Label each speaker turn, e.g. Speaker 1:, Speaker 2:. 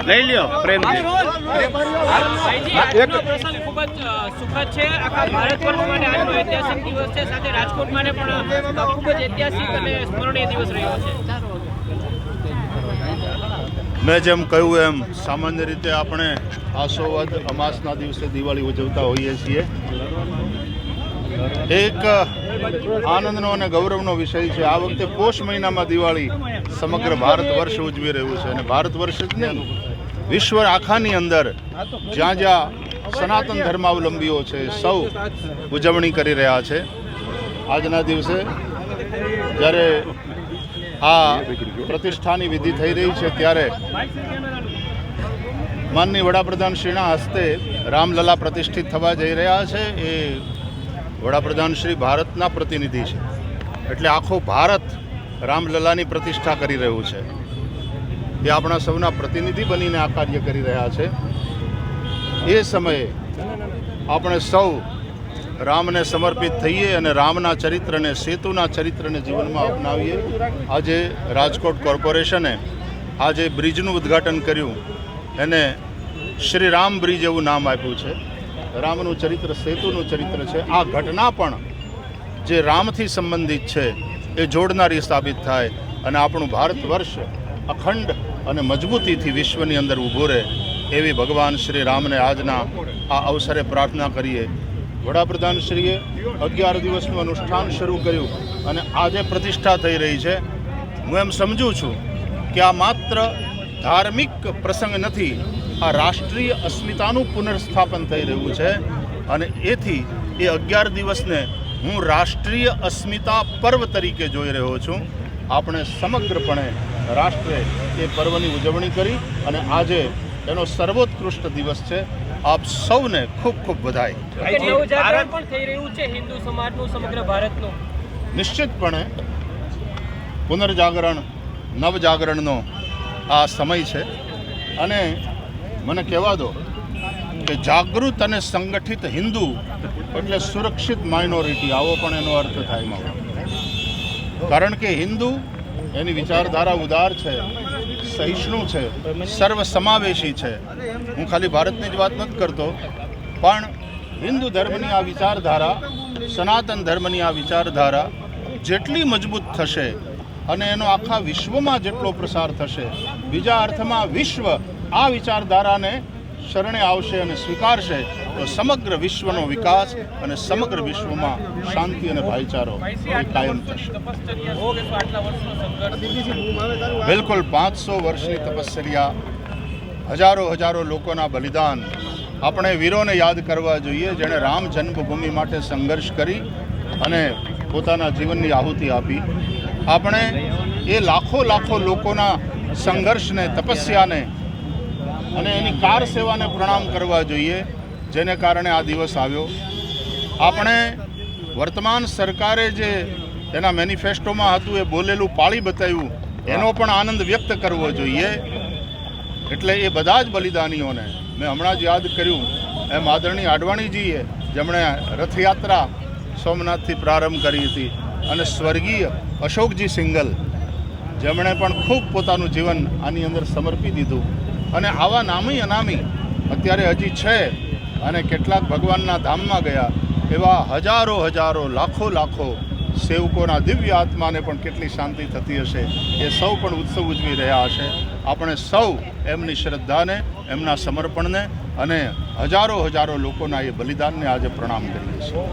Speaker 1: લઈ લ્યો પ્રેમથી.
Speaker 2: આજનો પ્રસંગ ખૂબ જ સુખદ છે. આખા ભારત વર્ષ માટે આજનો ઐતિહાસિક દિવસ છે. સાથે રાજકોટ માટે પણ ખૂબ જ ઐતિહાસિક અને સ્મરણીય દિવસ રહ્યો છે.
Speaker 3: મેં જેમ કહ્યું એમ સામાન્ય રીતે આપણે આસો વદ અમાસના દિવસે દિવાળી ઉજવતા હોઈએ છીએ. એક આનંદનો અને ગૌરવનો વિષય છે. આ વખતે પોષ મહિનામાં દિવાળી સમગ્ર ભારત વર્ષ ઉજવી રહ્યું છે. અને ભારત વર્ષ જ નહીં, વિશ્વ આખાની અંદર જ્યાં જ્યાં સનાતન ધર્માવલંબીઓ છે સૌ ઉજવણી કરી રહ્યા છે. આજના દિવસે જ્યારે આ પ્રતિષ્ઠાની વિધિ થઈ રહી છે ત્યારે માનનીય વડાપ્રધાન શ્રીના હસ્તે રામલલા પ્રતિષ્ઠિત થવા જઈ રહ્યા છે. એ વડાપ્રધાન શ્રી ભારતના પ્રતિનિધિ છે, એટલે આખો ભારત રામલલાની પ્રતિષ્ઠા કરી રહ્યું છે. એ આપણા સૌના પ્રતિનિધિ બનીને આ કાર્ય કરી રહ્યા છે. એ સમયે આપણે સૌ રામને સમર્પિત થઈએ અને રામના ચરિત્રને, સેતુના ચરિત્રને જીવનમાં અપનાવીએ. આજે રાજકોટ કોર્પોરેશને આજે બ્રિજનું ઉદ્ઘાટન કર્યું, એને શ્રી રામ બ્રિજ એવું નામ આપ્યું છે. રામનું ચરિત્ર સેતુનું ચરિત્ર છે. આ ઘટના પણ જે રામથી સંબંધિત છે એ જોડનારી સાબિત થાય અને આપણું ભારત વર્ષ અખંડ અને મજબૂતીથી વિશ્વની અંદર ઊભું રહે એવી ભગવાન શ્રી રામને આજના આ અવસરે પ્રાર્થના કરીએ. વડાપ્રધાનશ્રીએ 11 દિવસનું અનુષ્ઠાન શરૂ કર્યું અને આજે પ્રતિષ્ઠા થઈ રહી છે. હું એમ સમજું છું કે આ માત્ર ધાર્મિક પ્રસંગ નથી, આ રાષ્ટ્રીય અસ્મિતાનું પુનર્સ્થાપન થઈ રહ્યું છે. અને એથી એ 11 દિવસને હું રાષ્ટ્રીય અસ્મિતા પર્વ તરીકે જોઈ રહ્યો છું. આપણે સમગ્રપણે રાષ્ટ્રે એ પર્વની ઉજવણી કરી અને આજે એનો સર્વોત્કૃષ્ટ દિવસ છે. આપ સૌને ખૂબ ખૂબ વધાઈ.
Speaker 2: નવજાગરણ પણ થઈ રહ્યું છે હિન્દુ સમાજનું, સમગ્ર ભારતનું.
Speaker 3: નિશ્ચિતપણે પુનર્જાગરણ, નવજાગરણનો આ સમય છે. અને મને કહેવા દો કે જાગૃત અને સંગઠિત હિન્દુ એટલે સુરક્ષિત માઇનોરિટી, આવો પણ એનો અર્થ થાય મારો. કારણ કે હિન્દુ એની વિચારધારા ઉદાર છે, સહિષ્ણુ છે, સર્વસમાવેશી છે. હું ખાલી ભારતની જ વાત નથી કરતો, પણ હિન્દુ ધર્મની આ વિચારધારા, સનાતન ધર્મની આ વિચારધારા જેટલી મજબૂત થશે અને એનો આખા વિશ્વમાં જેટલો પ્રસાર થશે, બીજા અર્થમાં વિશ્વ આ વિચારધારાને શરણે આવશે અને સ્વીકારશે તો સમગ્ર વિશ્વનો વિકાસ અને સમગ્ર વિશ્વમાં શાંતિ અને ભાઈચારો એ કાયમ થશે. બિલકુલ 500 વર્ષની તપશ્ચર્યા, હજારો લોકોના બલિદાન, આપણે વીરોને યાદ કરવા જોઈએ જેણે રામ જન્મભૂમિ માટે સંઘર્ષ કરી અને પોતાના જીવનની આહુતિ આપી. આપણે એ લાખો લોકોના સંઘર્ષને, તપસ્યાને અને એની કાર સેવાને પ્રણામ કરવા જોઈએ જેને કારણે આ દિવસ આવ્યો. આપણે વર્તમાન સરકારે જે એના મેનિફેસ્ટોમાં હતું એ બોલેલું પાળી બતાવ્યું એનો પણ આનંદ વ્યક્ત કરવો જોઈએ. એટલે એ બધા જ બલિદાનીઓને મેં હમણાં જ યાદ કર્યું એમ આદરણીય આડવાણીજીએ જેમણે રથયાત્રા સોમનાથથી પ્રારંભ કરી હતી, અને સ્વર્ગીય અશોકજી સિંગલ જેમણે પણ ખૂબ પોતાનું જીવન આની અંદર સમર્પી દીધું. અને આવા નામી અનામી અત્યારે હજી છે અને કેટલાક ભગવાનના ધામમાં ગયા. એવા હજારો લાખો સેવકોના દિવ્ય આત્માને પણ કેટલી શાંતિ થતી હશે. એ સૌ પણ ઉત્સવ ઉજવી રહ્યા હશે. આપણે સૌ એમની શ્રદ્ધાને, એમના સમર્પણને અને હજારો લોકોના એ બલિદાનને આજે પ્રણામ કરીએ છીએ.